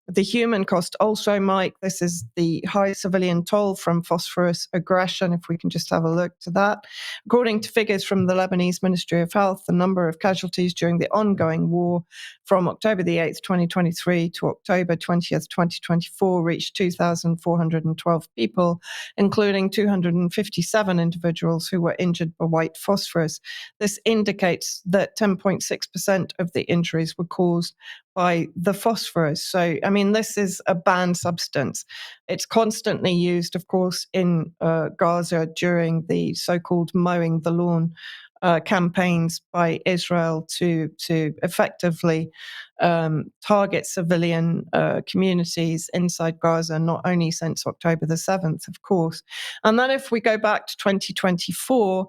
the human cost also, Mike. This is the high civilian toll from phosphorus aggression, if we can just have a look to that. According to figures from the Lebanese Ministry of Health, the number of casualties during the ongoing war from October the 8th, 2023 to October 20th, 2024 reached 2,412 people, including 257 individuals who were injured by white phosphorus. This indicates that 10.6% of the injuries were caused by the phosphorus. So, I mean, this is a banned substance. It's constantly used, of course, in Gaza during the so-called mowing the lawn campaigns by Israel to effectively target civilian communities inside Gaza, not only since October the 7th, of course. And then if we go back to 2024,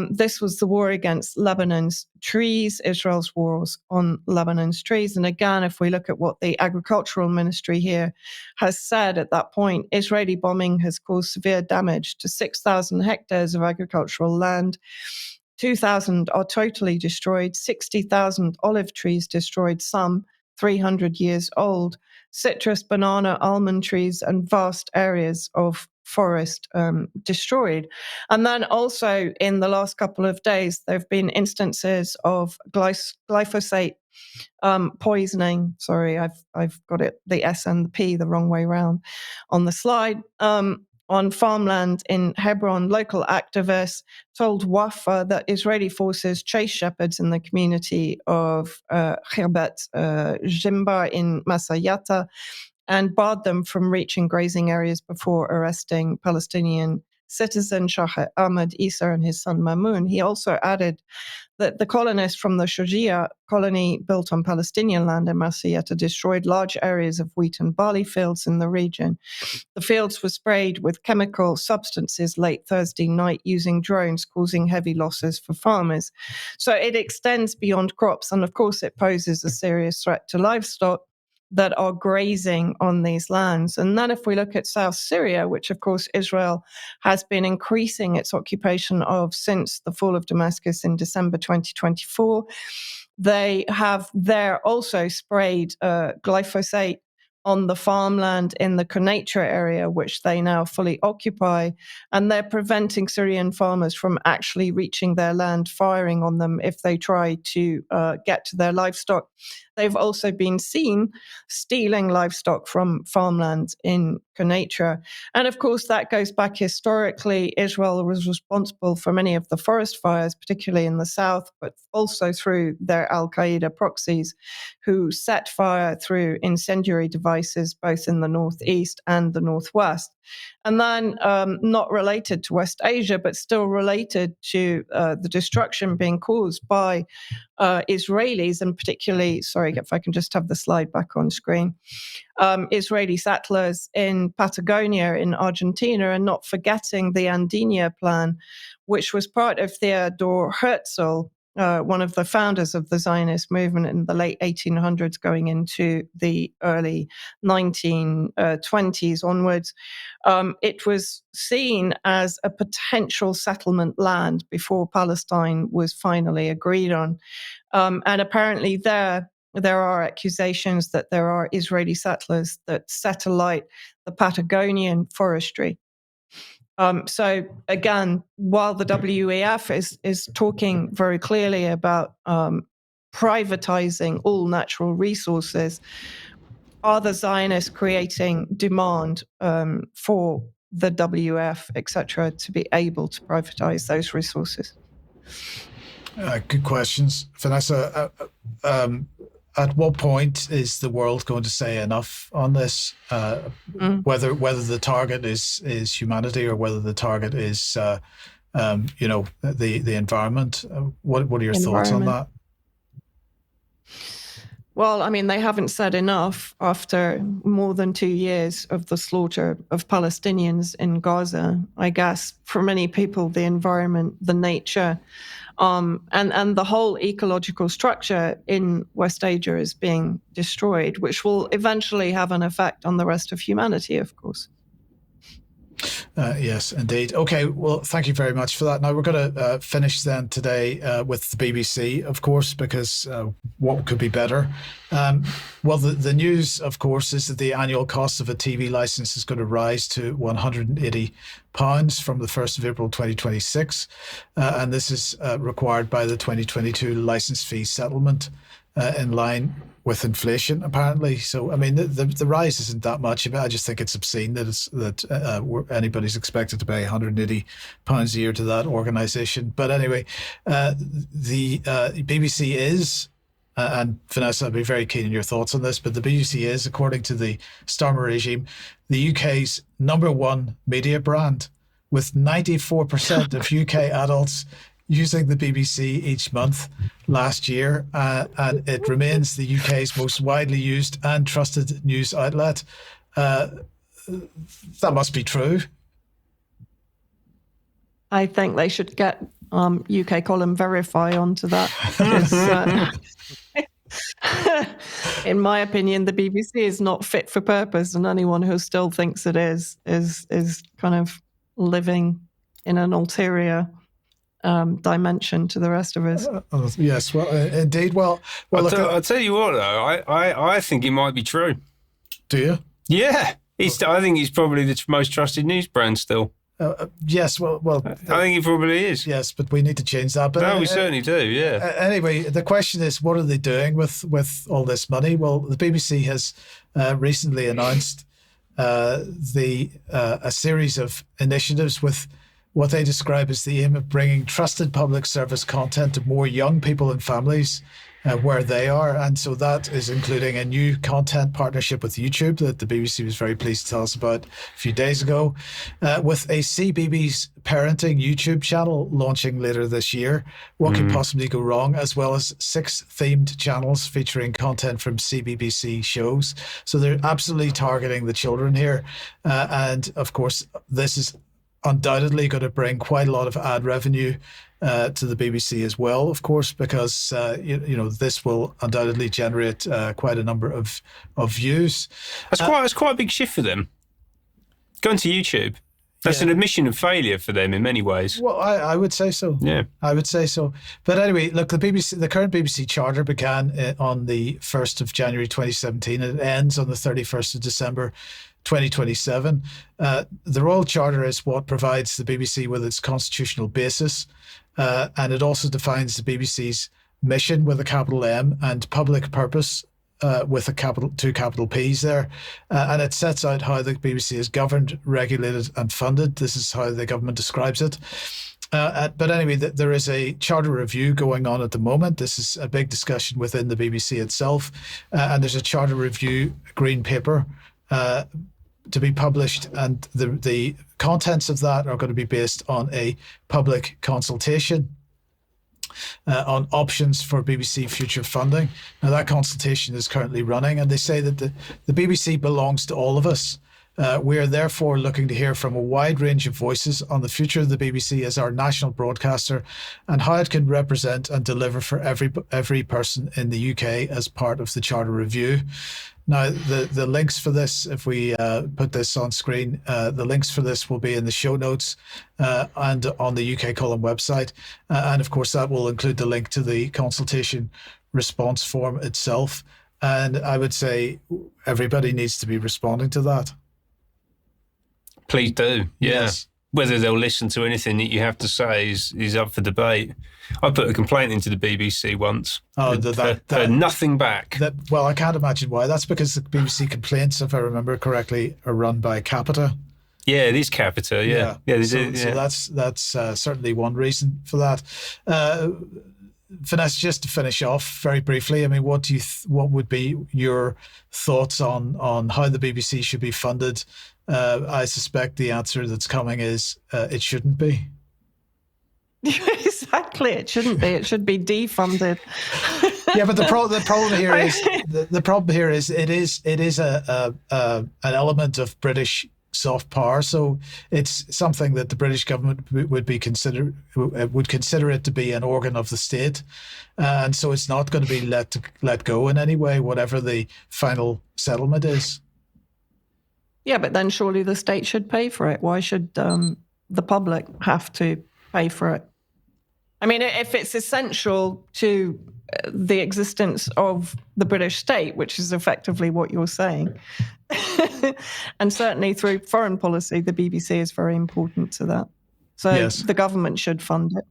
this was the war against Lebanon's trees, Israel's wars on Lebanon's trees. And again, if we look at what the agricultural ministry here has said at that point, Israeli bombing has caused severe damage to 6,000 hectares of agricultural land. 2,000 are totally destroyed, 60,000 olive trees destroyed, some 300 years old, citrus, banana, almond trees, and vast areas of forest destroyed. And then also in the last couple of days, there have been instances of glyphosate poisoning. Sorry, I've got it, the S and the P the wrong way around on the slide. On farmland in Hebron, local activists told Wafa that Israeli forces chased shepherds in the community of Khirbet Jimba in Masayata and barred them from reaching grazing areas before arresting Palestinian citizen Shah Ahmed Isa and his son Mamoun. He also added that the colonists from the Shujia colony built on Palestinian land in Masayata destroyed large areas of wheat and barley fields in the region. The fields were sprayed with chemical substances late Thursday night using drones, causing heavy losses for farmers. So it extends beyond crops, and of course it poses a serious threat to livestock that are grazing on these lands. And then if we look at South Syria, which of course Israel has been increasing its occupation of since the fall of Damascus in December 2024, they have there also sprayed glyphosate on the farmland in the Quneitra area, which they now fully occupy, and they're preventing Syrian farmers from actually reaching their land, firing on them if they try to get to their livestock. They've also been seen stealing livestock from farmland in Quneitra. And of course, that goes back historically. Israel was responsible for many of the forest fires, particularly in the south, but also through their al-Qaeda proxies who set fire through incendiary devices both in the northeast and the northwest. And then not related to West Asia, but still related to the destruction being caused by Israelis, and particularly, sorry, if I can just have the slide back on screen, Israeli settlers in Patagonia in Argentina, and not forgetting the Andina plan, which was part of Theodor Herzl, one of the founders of the Zionist movement in the late 1800s going into the early 1920s onwards. It was seen as a potential settlement land before Palestine was finally agreed on. And apparently there are accusations that there are Israeli settlers that set alight the Patagonian forestry. So again, while the WEF is talking very clearly about privatizing all natural resources, are the Zionists creating demand for the WF, etc., to be able to privatize those resources? Good questions, Vanessa. At what point is the world going to say enough on this? Whether the target is humanity or whether the target is the environment? What are your thoughts on that? Well, I mean, they haven't said enough after more than 2 years of the slaughter of Palestinians in Gaza. I guess for many people, the environment, the nature, and the whole ecological structure in West Asia is being destroyed, which will eventually have an effect on the rest of humanity, of course. Yes, indeed. Okay, well, thank you very much for that. Now, we're going to finish then today with the BBC, of course, because what could be better? Well, the news, of course, is that the annual cost of a TV licence is going to rise to £180 from the 1st of April 2026. And this is required by the 2022 licence fee settlement in line with inflation, apparently. So, I mean, the rise isn't that much. I just think it's obscene that anybody's expected to pay £180 a year to that organisation. But anyway, the BBC is, and Vanessa, I'd be very keen on your thoughts on this, but the BBC is, according to the Starmer regime, the UK's #1 media brand, with 94% of UK adults using the BBC each month last year, and it remains the UK's most widely used and trusted news outlet. That must be true. I think they should get UK Column Verify onto that. In my opinion, the BBC is not fit for purpose, and anyone who still thinks it is kind of living in an ulterior dimension to the rest of us. Yes, well, indeed. Well, I'll tell you what, though, I think it might be true. Do you? Yeah, I think he's probably the most trusted news brand still. Yes, well, I think he probably is. Yes, but we need to change that. But no, we certainly do. Yeah. Anyway, the question is, what are they doing with all this money? Well, the BBC has recently announced a series of initiatives with what they describe as the aim of bringing trusted public service content to more young people and families where they are. And so that is including a new content partnership with YouTube that the BBC was very pleased to tell us about a few days ago, with a CBeebies parenting YouTube channel launching later this year. What could possibly go wrong? As well as 6 themed channels featuring content from CBBC shows. So they're absolutely targeting the children here. And of course, this is undoubtedly going to bring quite a lot of ad revenue to the BBC as well, of course, because this will undoubtedly generate quite a number of views. That's quite a big shift for them. Going to YouTube. That's an admission of failure for them in many ways. Well, I would say so. Yeah, I would say so. But anyway, look, the current BBC charter began on the 1st of January 2017 and it ends on the 31st of December 2027. The Royal Charter is what provides the BBC with its constitutional basis, and it also defines the BBC's mission with a capital M and public purpose with two capital P's there. And it sets out how the BBC is governed, regulated and funded. This is how the government describes it. But anyway, there is a charter review going on at the moment. This is a big discussion within the BBC itself. And there's a charter review green paper to be published, and the contents of that are going to be based on a public consultation on options for BBC future funding. Now, that consultation is currently running, and they say that the BBC belongs to all of us. We are therefore looking to hear from a wide range of voices on the future of the BBC as our national broadcaster and how it can represent and deliver for every person in the UK as part of the Charter Review. Now, the links for this, if we put this on screen, the links for this will be in the show notes and on the UK Column website. And of course, that will include the link to the consultation response form itself. And I would say everybody needs to be responding to that. Please do. Yeah. whether they'll listen to anything that you have to say is up for debate. I put a complaint into the BBC once. Oh, heard nothing back. Well, I can't imagine why. That's because the BBC complaints, if I remember correctly, are run by Capita. Yeah, it is Capita. Yeah. So that's certainly one reason for that. Vanessa, just to finish off very briefly, I mean, what would be your thoughts on how the BBC should be funded? I suspect the answer that's coming is it shouldn't be. Exactly, it shouldn't be. It should be defunded. Yeah, but the problem here is the problem here is it is an element of British soft power, so it's something that the British government would consider it to be an organ of the state, and so it's not going to be let go in any way, whatever the final settlement is. Yeah, but then surely the state should pay for it. Why should the public have to pay for it? I mean, if it's essential to the existence of the British state, which is effectively what you're saying, and certainly through foreign policy, the BBC is very important to that. So yes, the government should fund it.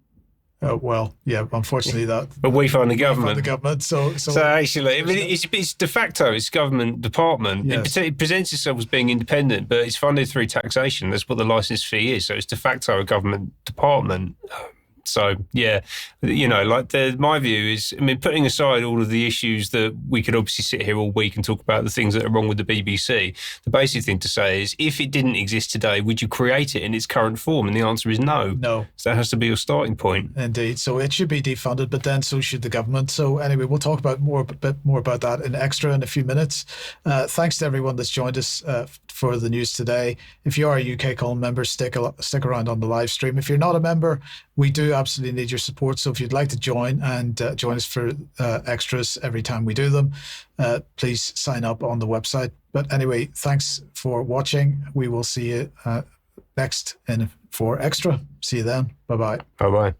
Well, yeah, unfortunately But we fund the government. So actually, I mean, it's de facto, it's government department. Yes. It presents itself as being independent, but it's funded through taxation. That's what the licence fee is. So it's de facto a government department. So, yeah, my view is, I mean, putting aside all of the issues that we could obviously sit here all week and talk about the things that are wrong with the BBC, the basic thing to say is, if it didn't exist today, would you create it in its current form? And the answer is no. No. So that has to be your starting point. Indeed. So it should be defunded, but then so should the government. So anyway, we'll talk about a bit more about that in Extra in a few minutes. Thanks to everyone that's joined us for the news today. If you are a UK Column member, stick around on the live stream. If you're not a member, we do absolutely need your support. So if you'd like to join and join us for extras every time we do them, please sign up on the website. But anyway, thanks for watching. We will see you next for Extra. See you then. Bye-bye. Bye-bye.